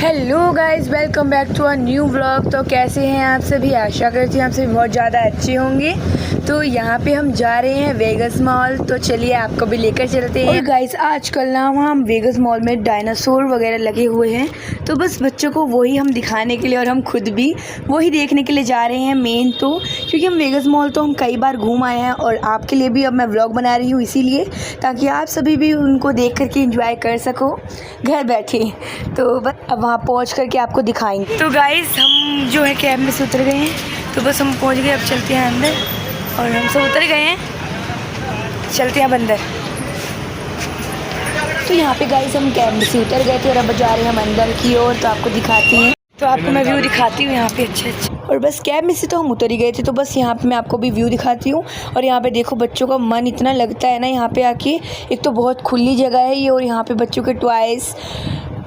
Hello guys, welcome back to a new vlog. तो कैसे हैं आप सभी? आशा करती हूँ आप सभी बहुत ज़्यादा अच्छे होंगे। तो यहाँ पे हम जा रहे हैं वेगस मॉल, तो चलिए आपको भी लेकर चलते हैं। और गाइस आजकल ना हम वेगस मॉल में डायनासोर वगैरह लगे हुए हैं, तो बस बच्चों को वही हम दिखाने के लिए और हम खुद भी वही देखने के लिए जा रहे हैं मेन तो, क्योंकि हम वेगस मॉल तो हम कई बार घूम आए हैं और आपके लिए भी अब मैं व्लॉग बना रही हूँ इसीलिए, ताकि आप सभी भी उनको देख करके एंजॉय कर सको घर बैठे। तो बस अब वहाँ पहुँच करके आपको दिखाएंगे। तो गाइस हम जो है कैब में से उतर गए हैं, तो बस हम पहुँच गए। अब चलते हैं अंदर, और हम सब उतर गए हैं, चलते हैं अब अंदर। तो यहाँ पे गाइस हम कैब में से उतर गए थे और अब जा रहे हैं हम अंदर की ओर, तो आपको दिखाती हैं। तो आपको मैं व्यू दिखाती हूँ यहाँ पे अच्छा। और बस कैब में से तो हम उतर ही गए थे, तो बस यहाँ पे मैं आपको भी व्यू दिखाती हूँ। और यहाँ पे देखो बच्चों का मन इतना लगता है ना यहाँ पे आके। एक तो बहुत खुली जगह है ये, और यहाँ पे बच्चों के टॉयज़,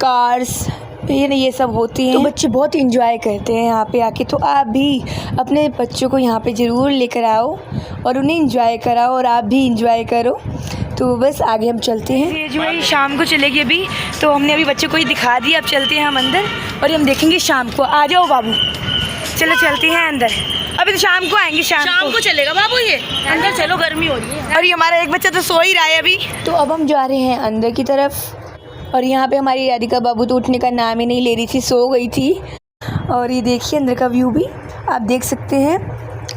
कार्स, ये सब होती हैं, तो बच्चे बहुत इंजॉय करते हैं यहाँ पे आके। तो आप भी अपने बच्चों को यहाँ पे ज़रूर लेकर आओ और उन्हें इंजॉय कराओ, और आप भी इंजॉय करो। तो बस आगे हम चलते हैं। ये जो है शाम को चलेगी अभी, तो हमने अभी बच्चों को ही दिखा दिया। अब चलते हैं हम अंदर और हम देखेंगे शाम को। आ जाओ बाबू, चलो चलते हैं अंदर। अभी तो शाम को आएंगे, शाम को चलेगा बाबू, ये अंदर चलो, गर्मी हो रही है। और ये हमारा एक बच्चा तो सो ही रहा है अभी। तो अब हम जा रहे हैं अंदर की तरफ, और यहाँ पे हमारी राधिका बाबू तो उठने का नाम ही नहीं ले रही थी, सो गई थी। और ये देखिए अंदर का व्यू भी आप देख सकते हैं।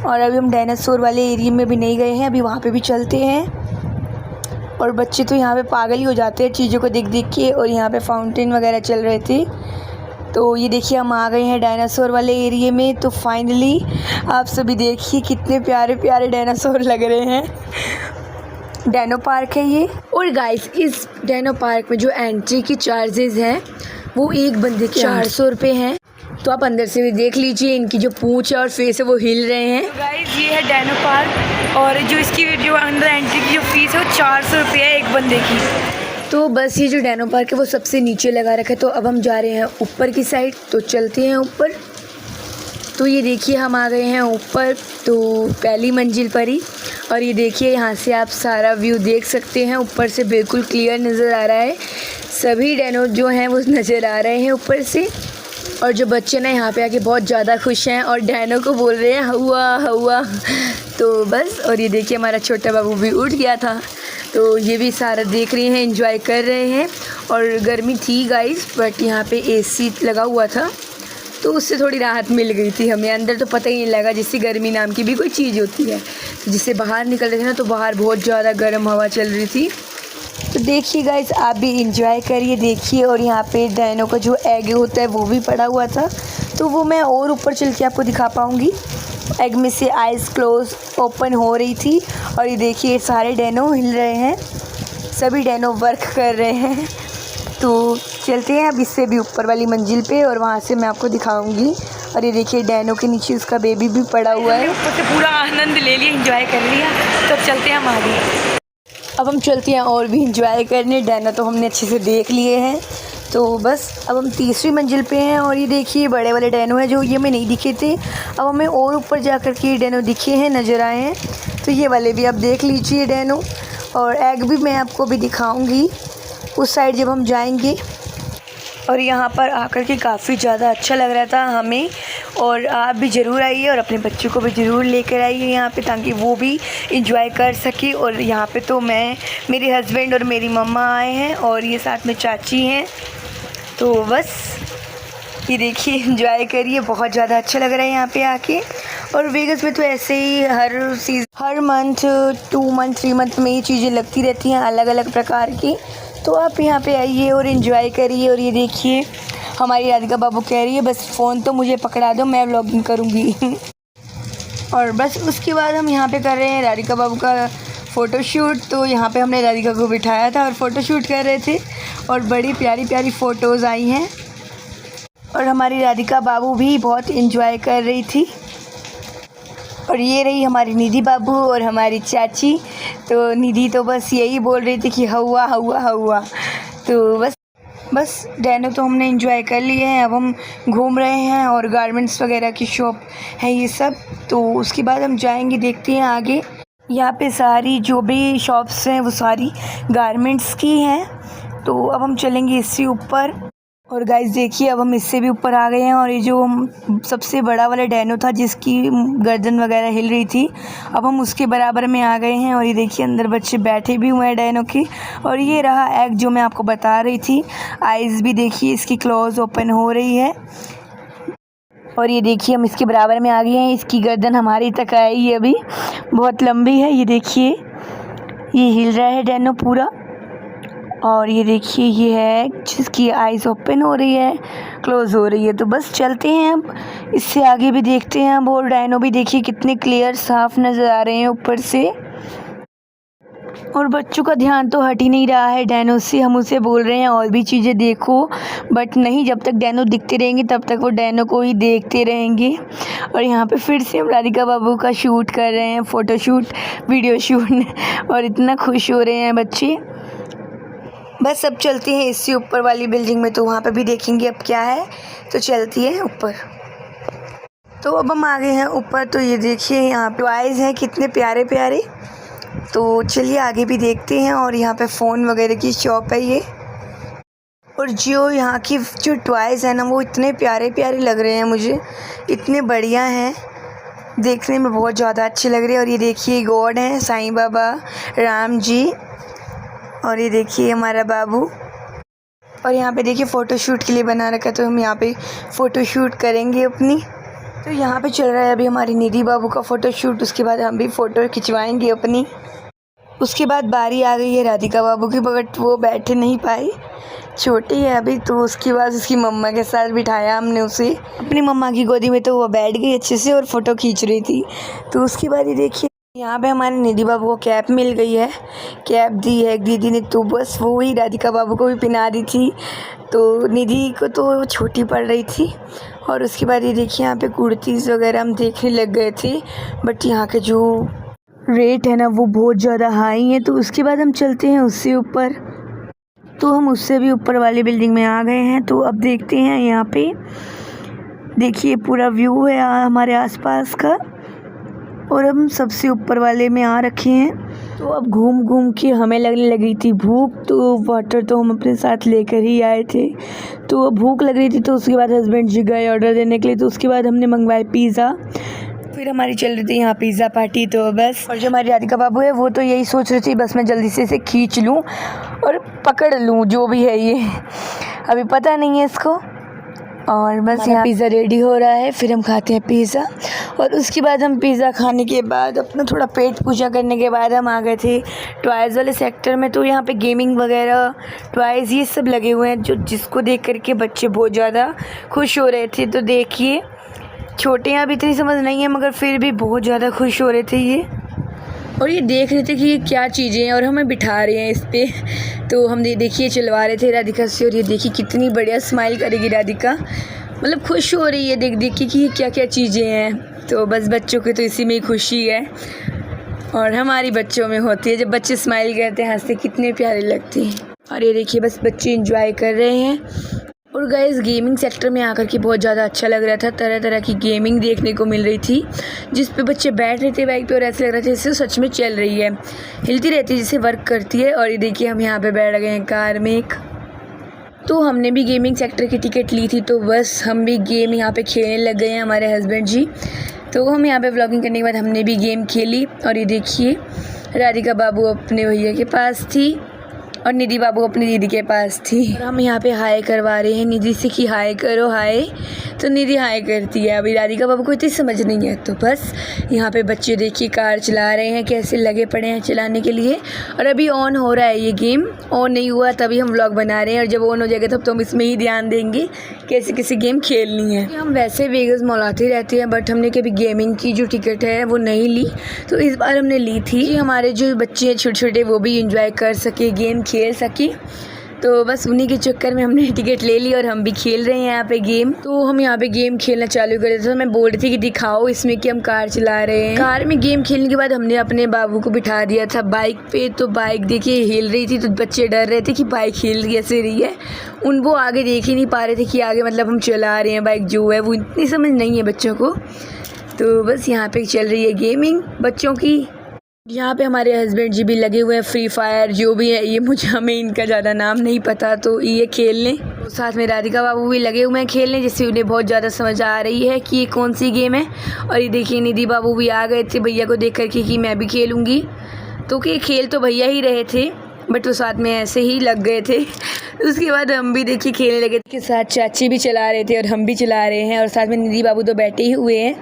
और अभी हम डायनासोर वाले एरिया में भी नहीं गए हैं, अभी वहाँ पे भी चलते हैं। और बच्चे तो यहाँ पे पागल ही हो जाते हैं चीज़ों को देख देख के। और यहाँ पे फाउंटेन वगैरह चल रहे थे। तो ये देखिए हम आ गए हैं डायनासोर वाले एरिया में। तो फाइनली आप सभी देखिए कितने प्यारे प्यारे डायनासोर लग रहे हैं। डायनो पार्क है ये। और गाइस इस डायनो पार्क में जो एंट्री की चार्जेस हैं वो एक बंदे के 400 रुपये हैं। तो आप अंदर से भी देख लीजिए, इनकी जो पूंछ है और फेस है वो हिल रहे हैं। तो गाइस ये है डायनो पार्क, और जो इसकी जो अंदर एंट्री की जो फीस है वो 400 रुपये है एक बंदे की। तो बस ये जो डायनो पार्क है वो सबसे नीचे लगा रखा है। तो अब हम जा रहे हैं ऊपर की साइड, तो चलते हैं ऊपर। तो ये देखिए हम आ गए हैं ऊपर, तो पहली मंजिल पर ही। और ये देखिए यहाँ से आप सारा व्यू देख सकते हैं, ऊपर से बिल्कुल क्लियर नज़र आ रहा है। सभी डायनो जो हैं वो नज़र आ रहे हैं ऊपर से। और जो बच्चे ना यहाँ पे आके बहुत ज़्यादा खुश हैं और डायनो को बोल रहे हैं हवा हवा। तो बस, और ये देखिए हमारा छोटा बाबू भी उठ गया था, तो ये भी सारा देख रहे हैं, एंजॉय कर रहे हैं। और गर्मी थी गाइस, बट यहाँ पे एसी लगा हुआ था, तो उससे थोड़ी राहत मिल गई थी हमें। अंदर तो पता ही नहीं लगा, जिससे गर्मी नाम की भी कोई चीज़ होती है। जिससे बाहर निकल रहे थे ना, तो बाहर बहुत ज़्यादा गर्म हवा चल रही थी। तो देखिए गाइस आप भी इंजॉय करिए, देखिए। और यहाँ पे डायनो का जो एग होता है वो भी पड़ा हुआ था, तो वो मैं और ऊपर चल के आपको दिखा पाऊँगी। एग में से आइज़ क्लोज ओपन हो रही थी। और ये देखिए सारे डायनो हिल रहे हैं, सभी डायनो वर्क कर रहे हैं। तो चलते हैं अब इससे भी ऊपर वाली मंजिल पे, और वहाँ से मैं आपको दिखाऊंगी। और ये देखिए डायनो के नीचे उसका बेबी भी पड़ा हुआ है। ऊपर से पूरा आनंद ले लिया, एंजॉय कर लिया। तो चलते हैं हम आगे। अब हम चलते हैं और भी एंजॉय करने। डायनो तो हमने अच्छे से देख लिए हैं, तो बस अब हम तीसरी मंजिल पे हैं। और ये देखिए बड़े वाले डायनो हैं जो ये हमें नहीं दिखे थे, अब हमें और ऊपर जा कर के डायनो दिखे हैं, नज़र आए हैं। तो ये वाले भी आप देख लीजिए डायनो। और एग भी मैं आपको भी दिखाऊँगी उस साइड जब हम जाएंगे। और यहाँ पर आकर के काफ़ी ज़्यादा अच्छा लग रहा था हमें। और आप भी ज़रूर आइए और अपने बच्चों को भी ज़रूर लेकर आइए यहाँ पे, ताकि वो भी इंजॉय कर सके। और यहाँ पे तो मैं, मेरे हस्बैंड और मेरी मम्मा आए हैं, और ये साथ में चाची हैं। तो बस ये देखिए इंजॉय करिए, बहुत ज़्यादा अच्छा लग रहा है यहाँ पे आके। और वेगस में तो ऐसे ही हर मंथ 2 मंथ 3 मंथ में ये चीज़ें लगती रहती हैं अलग अलग प्रकार की। तो आप यहाँ पे आइए और इन्जॉय करिए। और ये देखिए हमारी राधिका बाबू कह रही है बस फ़ोन तो मुझे पकड़ा दो, मैं व्लॉगिंग करूँगी। और बस उसके बाद हम यहाँ पे कर रहे हैं राधिका बाबू का फ़ोटोशूट। तो यहाँ पे हमने राधिका को बिठाया था और फ़ोटोशूट कर रहे थे, और बड़ी प्यारी प्यारी फ़ोटोज़ आई हैं। और हमारी राधिका बाबू भी बहुत इन्जॉय कर रही थी। और ये रही हमारी निधि बाबू और हमारी चाची। तो निधि तो बस यही बोल रही थी कि हवा हवा हवा। तो बस डायनो तो हमने एंजॉय कर लिए हैं, अब हम घूम रहे हैं। और गारमेंट्स वगैरह की शॉप है ये सब। तो उसके बाद हम जाएंगे, देखते हैं आगे। यहाँ पे सारी जो भी शॉप्स हैं वो सारी गारमेंट्स की हैं। तो अब हम चलेंगे इससे ऊपर। और गाइस देखिए अब हम इससे भी ऊपर आ गए हैं और ये जो सबसे बड़ा वाला डैनो था जिसकी गर्दन वगैरह हिल रही थी, अब हम उसके बराबर में आ गए हैं। और ये देखिए अंदर बच्चे बैठे भी हुए हैं डैनो की। और ये रहा एग जो मैं आपको बता रही थी। आइज़ भी देखिए इसकी क्लोज ओपन हो रही है। और ये देखिए हम इसके बराबर में आ गए हैं। इसकी गर्दन हमारी तक आई है, अभी बहुत लंबी है। ये देखिए ये हिल रहा है डैनो पूरा। और ये देखिए ये है जिसकी आइज़ ओपन हो रही है, क्लोज़ हो रही है। तो बस चलते हैं अब इससे आगे भी देखते हैं अब। और डायनो भी देखिए कितने क्लियर साफ नज़र आ रहे हैं ऊपर से। और बच्चों का ध्यान तो हट ही नहीं रहा है डैनो से। हम उसे बोल रहे हैं और भी चीज़ें देखो, बट नहीं, जब तक डैनो दिखते रहेंगे तब तक वो डैनो को ही देखते रहेंगे। और यहाँ पे फिर से हम राधिका बाबू का शूट कर रहे हैं, फ़ोटोशूट, वीडियो शूट। और इतना खुश हो रहे हैं बच्चे। बस अब चलते हैं इससे ऊपर वाली बिल्डिंग में, तो वहाँ पे भी देखेंगे अब क्या है। तो चलती है ऊपर। तो अब हम आ गए हैं ऊपर। तो ये देखिए यहाँ पे टॉयज़ हैं कितने प्यारे प्यारे। तो चलिए आगे भी देखते हैं। और यहाँ पे फ़ोन वगैरह की शॉप है ये। और जो यहाँ की जो टॉयज़ है ना वो इतने प्यारे प्यारे लग रहे हैं मुझे, इतने बढ़िया हैं, देखने में बहुत ज़्यादा अच्छे लग रहे हैं। और ये देखिए गॉड हैं, साईं बाबा, राम जी। और ये देखिए हमारा बाबू। और यहाँ पे देखिए फ़ोटोशूट के लिए बना रखा है, तो हम यहाँ पे फ़ोटोशूट करेंगे अपनी। तो यहाँ पे चल रहा है अभी हमारी निधि बाबू का फ़ोटोशूट। उसके बाद हम भी फ़ोटो खिंचवाएंगे अपनी। उसके बाद बारी आ गई है राधिका बाबू की, बट वो बैठे नहीं पाई, छोटी है अभी। तो उसके बाद उसकी मम्मा के साथ बिठाया हमने उसे अपनी मम्मा की गोदी में। तो वो बैठ गई अच्छे से और फ़ोटो खींच रही थी। तो उसके बाद ये देखिए यहाँ पे हमारे निधि बाबू को कैप मिल गई है, कैप दी है दीदी ने। तो बस वो ही राधिका बाबू को भी पहना दी थी। तो निधि को तो छोटी पड़ रही थी। और उसके बाद ये देखिए यहाँ पे कुर्तीज़ वगैरह हम देखने लग गए थे, बट यहाँ के जो रेट है ना वो बहुत ज़्यादा हाई है। तो उसके बाद हम चलते हैं उससे ऊपर। तो हम उससे भी ऊपर वाली बिल्डिंग में आ गए हैं। तो अब देखते हैं यहाँ पे देखिए पूरा व्यू है हमारे आसपास का। और हम सबसे ऊपर वाले में आ रखे हैं। तो अब घूम घूम के हमें लगने लगी थी भूख। तो वाटर तो हम अपने साथ लेकर ही आए थे। तो भूख लग रही थी, तो उसके बाद हस्बैंड जी गए ऑर्डर देने के लिए। तो उसके बाद हमने मंगवाया पिज़्ज़ा। फिर हमारी चल रही थी यहाँ पिज़्ज़ा पार्टी। तो बस, और जो हमारी राधिका बाबू है वो तो यही सोच रही थी बस मैं जल्दी से इसे खींच लूँ और पकड़ लूँ, जो भी है ये अभी पता नहीं है इसको। और बस यहाँ पिज़्ज़ा रेडी हो रहा है। फिर हम खाते हैं पिज़्ज़ा। और उसके बाद हम पिज़्ज़ा खाने के बाद अपना थोड़ा पेट पूजा करने के बाद हम आ गए थे टॉयज़ वाले सेक्टर में। तो यहाँ पे गेमिंग वगैरह, टॉयज़, ये सब लगे हुए हैं जो जिसको देख करके बच्चे बहुत ज़्यादा खुश हो रहे थे। तो देखिए छोटे हैं, अभी इतनी समझ नहीं है, मगर फिर भी बहुत ज़्यादा खुश हो रहे थे ये। और ये देख रहे थे कि ये क्या चीज़ें हैं और हमें बिठा रहे हैं इस पर। तो हम देखिए चलवा रहे थे राधिका से। और ये देखिए कितनी बढ़िया स्माइल करेगी राधिका, मतलब खुश हो रही है देख देख के कि ये क्या क्या चीज़ें हैं। तो बस बच्चों की तो इसी में ही खुशी है, और हमारी बच्चों में होती है। जब बच्चे स्माइल करते हैं, हंसते, कितने प्यारे लगते हैं। और ये देखिए बस बच्चे एंजॉय कर रहे हैं। और गाइस गेमिंग सेक्टर में आकर के बहुत ज़्यादा अच्छा लग रहा था। तरह तरह की गेमिंग देखने को मिल रही थी, जिस पे बच्चे बैठ रहे थे बाइक पे और ऐसे लग रहा था जैसे सच में चल रही है, हिलती रहती है, जैसे वर्क करती है। और ये देखिए हम यहाँ पे बैठ गए हैं कार में एक। तो हमने भी गेमिंग सेक्टर की टिकट ली थी। तो बस हम भी गेम यहाँ पे खेलने लग गए हैं, हमारे हस्बैंड जी। तो हम यहाँ पे व्लॉगिंग करने के बाद हमने भी गेम खेली। और ये देखिए राधिका बाबू अपने भैया के पास थी और निधि बाबू अपनी दीदी के पास थी। और हम यहाँ पे हाय करवा रहे हैं निधि से कि हाय करो हाय। तो निधि हाय करती है। अभी राधिका बाबू को इतनी समझ नहीं है। तो बस यहाँ पे बच्चे देखिए कार चला रहे हैं, कैसे लगे पड़े हैं चलाने के लिए। और अभी ऑन हो रहा है ये गेम, ऑन नहीं हुआ तभी हम व्लॉग बना रहे हैं। और जब ऑन हो जाएगा तब तो हम इसमें ही ध्यान देंगे कैसे कैसे गेम खेलनी है। हम वैसे वेगस मॉल आते रहते हैं, बट हमने कभी गेमिंग की जो टिकट है वो नहीं ली। तो इस बार हमने ली थी कि हमारे जो बच्चे हैं छोटे छोटे वो भी इंजॉय कर सके, गेम खेल सके। तो बस उन्हीं के चक्कर में हमने टिकट ले ली और हम भी खेल रहे हैं यहाँ पे गेम। तो हम यहाँ पे गेम खेलना चालू कर देते। तो मैं बोल रही थी कि दिखाओ इसमें कि हम कार चला रहे हैं। कार में गेम खेलने के बाद हमने अपने बाबू को बिठा दिया था बाइक पे। तो बाइक देखिए हिल रही थी, तो बच्चे डर रहे थे कि बाइक हिल कैसे रही है। वो आगे देख ही नहीं पा रहे थे कि आगे मतलब हम चला रहे हैं बाइक जो है, वो इतनी समझ नहीं है बच्चों को। तो बस यहाँ पे चल रही है गेमिंग बच्चों की। यहाँ पे हमारे हस्बैंड जी भी लगे हुए हैं फ्री फायर जो भी है, ये मुझे हमें इनका ज़्यादा नाम नहीं पता, तो ये खेलने। तो साथ में राधिका बाबू भी लगे हुए हैं खेलने, जिससे उन्हें बहुत ज़्यादा समझ आ रही है कि ये कौन सी गेम है। और ये देखिए निधि बाबू भी आ गए थे भैया को देख कर के कि मैं भी खेलूँगी, तो कि खेल तो भैया ही रहे थे बट वो साथ में ऐसे ही लग गए थे। उसके बाद हम भी देखिए खेलने लगे के साथ, चाची भी चला रहे थे और हम भी चला रहे हैं और साथ में निधि बाबू तो बैठे ही हुए हैं,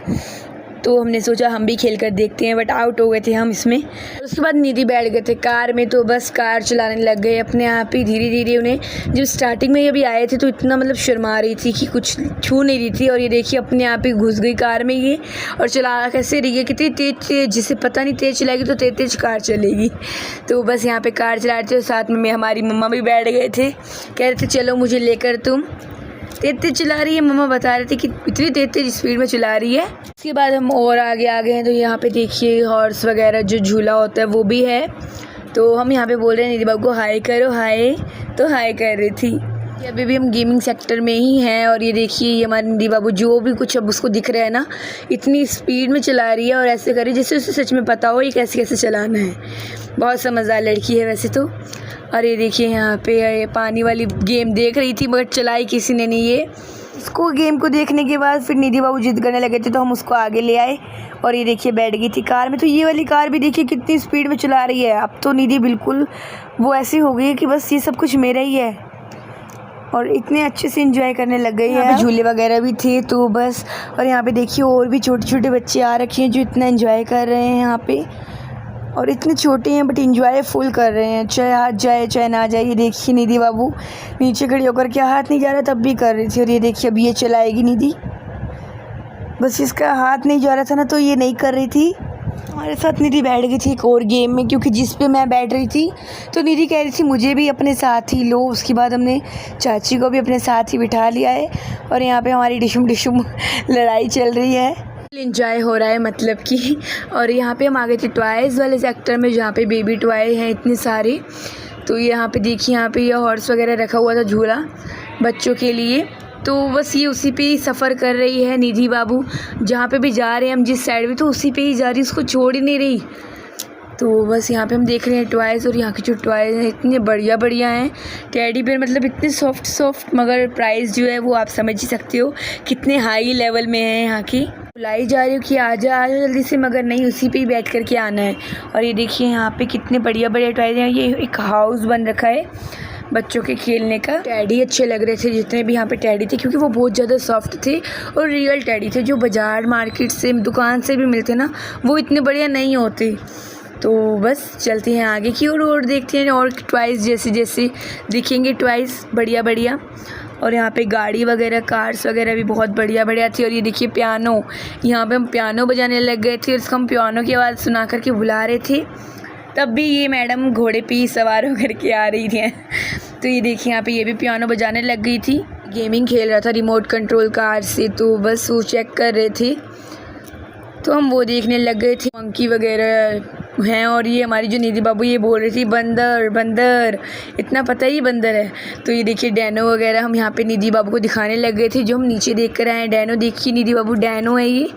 तो हमने सोचा हम भी खेल कर देखते हैं, बट आउट हो गए थे हम इसमें। उसके बाद निधि बैठ गए थे कार में, तो बस कार चलाने लग गए अपने आप ही धीरे धीरे। उन्हें जब स्टार्टिंग में ये भी आए थे तो इतना मतलब शर्मा रही थी कि कुछ छू नहीं रही थी, और ये देखिए अपने आप ही घुस गई कार में ये, और चला कैसे रही है, कितनी तेज जिसे पता नहीं तेज चलाएगी तो तेज कार चलेगी। तो बस यहाँ पर कार चला रहे थे, साथ में हमारी मम्मा भी बैठ गए थे, कह रहे थे चलो मुझे लेकर, तुम तेज चला रही है, मम्मा बता रहे थे कि इतनी तेज स्पीड में चला रही है। उसके बाद हम और आगे आ गए हैं, तो यहाँ पे देखिए हॉर्स वगैरह जो झूला होता है वो भी है। तो हम यहाँ पे बोल रहे हैं निधि बाबू को हाय करो, हाय, तो हाय कर रही थी। अभी भी हम गेमिंग सेक्टर में ही हैं, और ये देखिए ये हमारे निधि बाबू जो भी कुछ अब उसको दिख रहा है ना, इतनी स्पीड में चला रही है और ऐसे कर रही है जैसे उसे सच में पता हो ये कैसे कैसे चलाना है। बहुत समझदार लड़की है वैसे तो। और ये देखिए यहाँ पे ये पानी वाली गेम देख रही थी मगर चलाई किसी ने नहीं ये। इसको गेम को देखने के बाद फिर निधि बाबू जिद करने लगे थे, तो हम उसको आगे ले आए और ये देखिए बैठ गई थी कार में। तो ये वाली कार भी देखिए कितनी स्पीड में चला रही है। अब तो निधि बिल्कुल वो ऐसी हो गई है कि बस ये सब कुछ मेरा ही है, और इतने अच्छे से एंजॉय करने लग गई है। यहाँ पे झूले वगैरह भी थे, तो बस। और यहाँ पे देखिए और भी छोटे छोटे बच्चे आ रखे हैं जो इतना एंजॉय कर रहे हैं यहाँ पे, और इतने छोटे हैं बट एंजॉय फुल कर रहे हैं, चाहे हाथ जाए चाहे ना जाए। ये देखिए निधि बाबू नीचे खड़ी होकर के हाथ नहीं जा रहा तब भी कर रही थी, और ये देखिए अब ये चलाएगी निधि, बस इसका हाथ नहीं जा रहा था ना तो ये नहीं कर रही थी। हमारे साथ निधि बैठ गई थी एक और गेम में, क्योंकि जिस पे मैं बैठ रही थी तो निधि कह रही थी मुझे भी अपने साथ ही लो। उसके बाद हमने चाची को भी अपने साथ ही बिठा लिया है, और यहाँ पे हमारी डिशुम लड़ाई चल रही है, एंजॉय हो रहा है मतलब कि। और यहाँ पे हम आ गए थे टॉयज़ वाले सेक्टर में, जहाँ पे बेबी टॉय हैं इतने सारे। तो यहाँ पे देखिए यहाँ पे ये हॉर्स वगैरह रखा हुआ था झूला बच्चों के लिए, तो बस ये उसी पे ही सफ़र कर रही है निधि बाबू। जहाँ पे भी जा रहे हैं हम जिस साइड में, तो उसी पे ही जा रही, उसको छोड़ ही नहीं रही। तो बस यहाँ पे हम देख रहे हैं टॉयज़, और यहाँ के जो टॉयज़ हैं इतने बढ़िया बढ़िया हैं। टेडी बेयर मतलब इतने सॉफ्ट, मगर प्राइस जो है वो आप समझ ही सकते हो कितने हाई लेवल में है यहाँ की। बुलाई जा रही हूँ कि आ जा जल्दी से, मगर नहीं, उसी पे ही बैठ कर के आना है। और ये देखिए यहाँ पे कितने बढ़िया बढ़िया टॉयज़ हैं। ये एक हाउस बन रखा है बच्चों के खेलने का। टैडी अच्छे लग रहे थे जितने भी यहाँ पे टैडी थे, क्योंकि वो बहुत ज़्यादा सॉफ्ट थे और रियल टैडी थे, जो बाज़ार मार्केट से दुकान से भी मिलते ना वो इतने बढ़िया नहीं होते। तो बस चलते हैं आगे की और देखते हैं और टॉयज़ जैसे जैसे दिखेंगे टॉयज़ बढ़िया बढ़िया। और यहाँ पे गाड़ी वगैरह कार्स वगैरह भी बहुत बढ़िया बढ़िया थी। और ये देखिए पियानो, यहाँ पे हम पियानो बजाने लग गए थे, उसको हम पियानो की आवाज़ सुना करके बुला रहे थे, तब भी ये मैडम घोड़े पे ही सवार होकर के आ रही थी। तो ये देखिए यहाँ पे ये भी पियानो बजाने लग गई थी। गेमिंग खेल रहा था रिमोट कंट्रोल कार से, तो बस वो चेक कर रहे थे, तो हम वो देखने लग गए थे। मंकी वगैरह हैं, और ये हमारी जो निधि बाबू ये बोल रही थी बंदर बंदर, इतना पता ही बंदर है। तो ये देखिए डैनो वगैरह हम यहाँ पे निधि बाबू को दिखाने लग गए थे, जो हम नीचे देख कर आए। डैनो देखिए निधि बाबू डैनो है ये,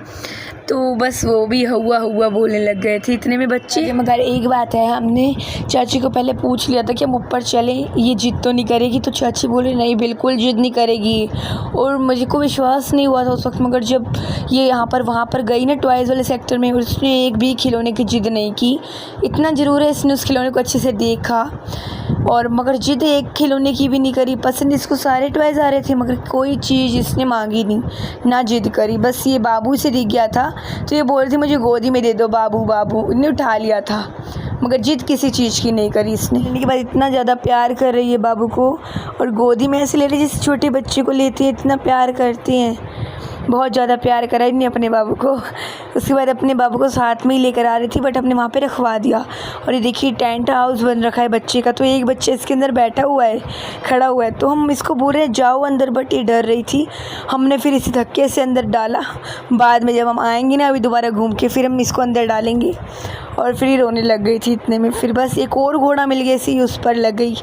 तो बस वो भी हुआ हुआ बोलने लग गए थे इतने में बच्चे। मगर एक बात है, हमने चाची को पहले पूछ लिया था कि हम ऊपर चलें, ये जिद तो नहीं करेगी, तो चाची बोले नहीं बिल्कुल जिद नहीं करेगी। और मुझे को विश्वास नहीं हुआ था उस वक्त, मगर जब ये यहाँ पर वहाँ पर गई ना टॉयज़ वाले सेक्टर में, उसने एक भी खिलौने की जिद नहीं की। इतना ज़रूर है इसने उस खिलौने को अच्छे से देखा, और मगर जिद एक खिलौने की भी नहीं करी। पसंद इसको सारे टॉयज़ आ रहे थे, मगर कोई चीज़ इसने मांगी नहीं, ना जिद करी। बस ये बाबू से दिख गया था, तो ये बोल रही थी मुझे गोदी में दे दो बाबू बाबू, इन्हें उठा लिया था, मगर जिद किसी चीज़ की नहीं करी इसने। लेने के बाद इतना ज़्यादा प्यार कर रही है बाबू को, और गोदी में ऐसे ले रही जैसे छोटे बच्चे को लेते हैं, इतना प्यार करते हैं, बहुत ज़्यादा प्यार करा इन्हें अपने बाबू को। उसके बाद अपने बाबू को साथ में ही लेकर आ रही थी, बट हमने वहाँ पे रखवा दिया। और ये देखिए टेंट हाउस बन रखा है बच्चे का, तो एक बच्चा इसके अंदर बैठा हुआ है, खड़ा हुआ है, तो हम इसको बोल रहे हैं जाओ अंदर, बट ये डर रही थी। हमने फिर इसी धक्के से अंदर डाला। बाद में जब हम आएंगे ना अभी दोबारा घूम के, फिर हम इसको अंदर डालेंगे। और फिर ही रोने लग गई थी इतने में। फिर बस एक और घोड़ा मिल गया, इसी उस पर लग गई,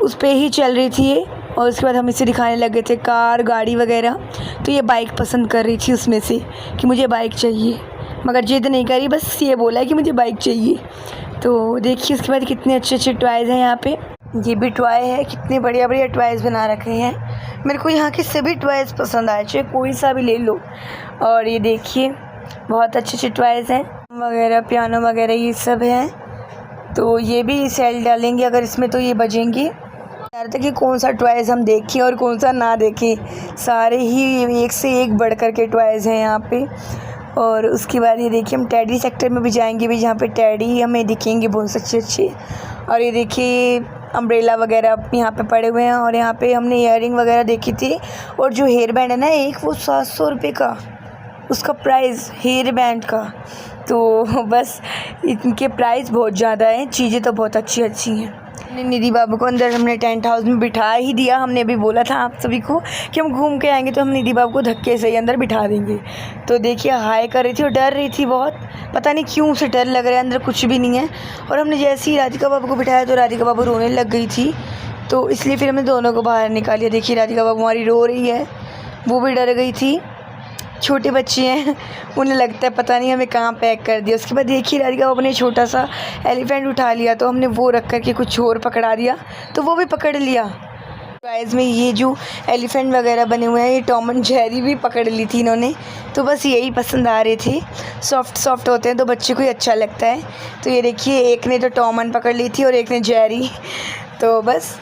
उस पर ही चल रही थी ये। और उसके बाद हम इसे दिखाने लगे थे कार गाड़ी वगैरह, तो ये बाइक पसंद कर रही थी उसमें से कि मुझे बाइक चाहिए। मगर जिद नहीं करी, बस ये बोला कि मुझे बाइक चाहिए। तो देखिए उसके बाद कितने अच्छे अच्छे टॉयज़ हैं यहाँ पे। ये भी टॉय है, कितने बढ़िया बढ़िया टॉयज़ बना रखे हैं। मेरे को यहाँ के सभी टॉयज़ पसंद आए, चाहे कोई सा भी ले लो। और ये देखिए बहुत अच्छे अच्छे टॉयज़ हैं वगैरह, पियानो वगैरह ये सब हैं। तो ये भी सेल डालेंगे अगर इसमें, तो ये बजेंगे। यार तक कि कौन सा टॉयज़ हम देखें और कौन सा ना देखें, सारे ही एक से एक बढ़ कर के टॉयज़ हैं यहाँ पे। और उसके बाद ये देखिए हम टेडी सेक्टर में भी जाएंगे भी, जहाँ पे टेडी हमें दिखेंगे बहुत अच्छे अच्छे। और ये देखिए अम्ब्रेला वगैरह यहाँ पे पड़े हुए हैं। और यहाँ पे हमने ईयरिंग वगैरह देखी थी, और जो हेयर बैंड है ना एक, वो 700 रुपये का उसका प्राइस हेयर बैंड का। तो बस इनके प्राइस बहुत ज़्यादा हैं, चीज़ें तो बहुत अच्छी अच्छी हैं। हमने निधि बाबू को अंदर हमने टेंट हाउस में बिठा ही दिया। हमने अभी बोला था आप सभी को कि हम घूम के आएंगे तो हम निधि बाबू को धक्के से ही अंदर बिठा देंगे। तो देखिए हाय कर रही थी और डर रही थी बहुत, पता नहीं क्यों उसे डर लग रहा है, अंदर कुछ भी नहीं है। और हमने जैसे ही राधिका बाबू को बिठाया तो राधिका बाबू रोने लग गई थी, तो इसलिए फिर हमने दोनों को बाहर निकालिया। देखिए राधिका बाबू हमारी रो रही है, वो भी डर गई थी। छोटे बच्चे हैं, उन्हें लगता है पता नहीं हमें कहाँ पैक कर दिया। उसके बाद देखिए राधिका बाबू ने छोटा सा एलिफेंट उठा लिया, तो हमने वो रख कर के कुछ और पकड़ा दिया, तो वो भी पकड़ लिया। प्राइज़ में ये जो एलिफेंट वगैरह बने हुए हैं, ये टॉम एंड जेरी भी पकड़ ली थी इन्होंने। तो बस यही पसंद आ रहे थे, सॉफ्ट सॉफ्ट होते हैं तो बच्चे को ही अच्छा लगता है। तो ये देखिए एक ने तो टॉम एंड पकड़ ली थी और एक ने जेरी। तो बस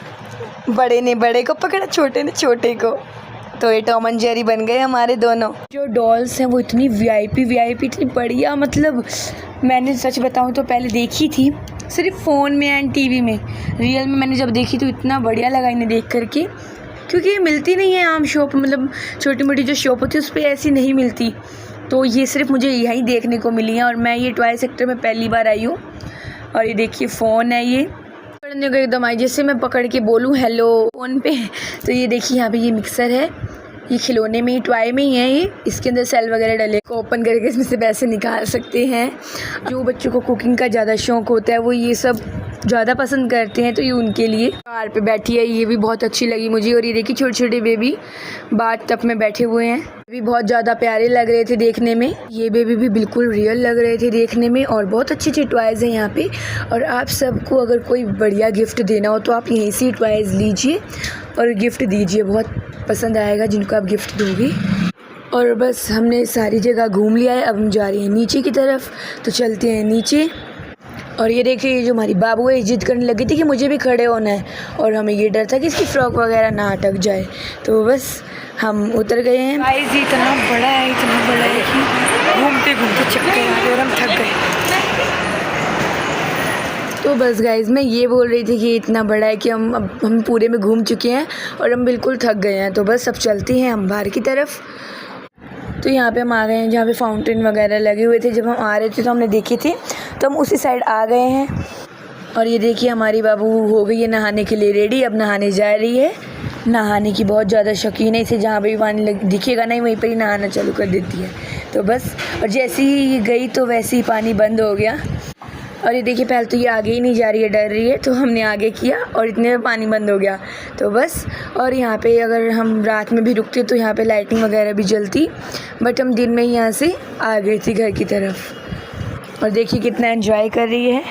बड़े ने बड़े को पकड़ा, छोटे ने छोटे को, तो ये टॉम एंड जेरी बन गए हमारे दोनों। जो डॉल्स हैं वो इतनी वीआईपी इतनी बढ़िया, मतलब मैंने सच बताऊं तो पहले देखी थी सिर्फ फ़ोन में एंड टीवी में। रियल में मैंने जब देखी तो इतना बढ़िया लगा इन्हें देख करके, क्योंकि ये मिलती नहीं है आम शॉप, मतलब छोटी मोटी जो शॉप होती है उस पर ऐसी नहीं मिलती। तो ये सिर्फ मुझे यहीं देखने को मिली है, और मैं ये टॉय सेक्टर में पहली बार आई हूँ। और ये देखिए फ़ोन है, ये पकड़ने को एकदम आई जैसे मैं पकड़ के बोलूँ हेलो फ़ोन पे। तो ये देखिए यहाँ पे ये मिक्सर है, ये खिलौने में ही टॉय में ही है ये, इसके अंदर सेल वगैरह डले को ओपन करके इसमें से पैसे निकाल सकते हैं। जो बच्चों को कुकिंग का ज़्यादा शौक़ होता है वो ये सब ज़्यादा पसंद करते हैं, तो ये उनके लिए। कार पे बैठी है, ये भी बहुत अच्छी लगी मुझे। और ये देखिए छोटे छोटे बेबी बाथ टब में बैठे हुए हैं, भी बहुत ज़्यादा प्यारे लग रहे थे देखने में। ये बेबी भी बिल्कुल रियल लग रहे थे देखने में। और बहुत अच्छे अच्छे टॉयज़ हैं यहाँ पे। और आप सबको अगर कोई बढ़िया गिफ्ट देना हो तो आप यहीं से टॉयज़ लीजिए और गिफ्ट दीजिए, बहुत पसंद आएगा जिनको आप गिफ्ट दोगे। और बस हमने सारी जगह घूम लिया है, अब हम जा रहे हैं नीचे की तरफ, तो चलते हैं नीचे। और ये देखिए ये जो हमारी बाबू है जिद करने लगी थी कि मुझे भी खड़े होना है, और हमें ये डर था कि इसकी फ्रॉक वगैरह ना अटक जाए, तो बस हम उतर गए हैं। गाइस इतना बड़ा है कि घूमते घूमते चक्कर आ गए और हम थक गए। तो बस गाइस मैं ये बोल रही थी कि इतना बड़ा है कि हम पूरे में घूम चुके हैं और हम बिल्कुल थक गए हैं। तो बस अब चलते हैं हम बाहर की तरफ। तो यहाँ पे हम आ गए हैं जहाँ पे फाउंटेन वगैरह लगे हुए थे। जब हम आ रहे थे तो हमने देखे थे, तो हम उसी साइड आ गए हैं। और ये देखिए हमारी बाबू हो गई है नहाने के लिए रेडी, अब नहाने जा रही है। नहाने की बहुत ज़्यादा शौकीन है, इसे जहाँ भी पानी दिखेगा नहीं वहीं पर ही नहाना चालू कर देती है। तो बस और जैसे ही ये गई तो वैसे ही पानी बंद हो गया। और ये देखिए पहले तो ये आगे ही नहीं जा रही है, डर रही है, तो हमने आगे किया और इतने में पानी बंद हो गया। तो बस और यहाँ पे अगर हम रात में भी रुकते तो यहाँ पे लाइटिंग वगैरह भी जलती, बट हम दिन में ही यहाँ से आ गए थे घर की तरफ। और देखिए कितना एंजॉय कर रही है।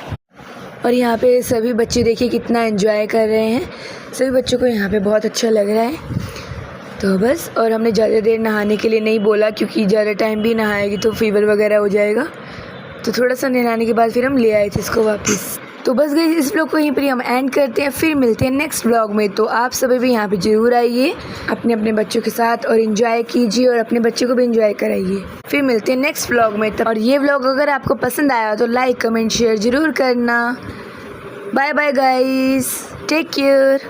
और यहाँ पे सभी बच्चे देखिए कितना एंजॉय कर रहे हैं, सभी बच्चों को यहाँ पे बहुत अच्छा लग रहा है। तो बस और हमने ज़्यादा देर नहाने के लिए नहीं बोला, क्योंकि ज़्यादा टाइम भी नहाएगी तो फीवर वगैरह हो जाएगा। तो थोड़ा सा नहाने के बाद फिर हम ले आए थे इसको वापस। तो बस गई इस व्लॉग को यहीं पर हम एंड करते हैं, फिर मिलते हैं नेक्स्ट व्लॉग में। तो आप सभी भी यहाँ पे ज़रूर आइए अपने अपने बच्चों के साथ और इन्जॉय कीजिए और अपने बच्चे को भी इन्जॉय कराइए। फिर मिलते हैं नेक्स्ट व्लॉग में। और ये व्लॉग अगर आपको पसंद आया तो लाइक कमेंट शेयर ज़रूर करना। Bye bye guys, take care.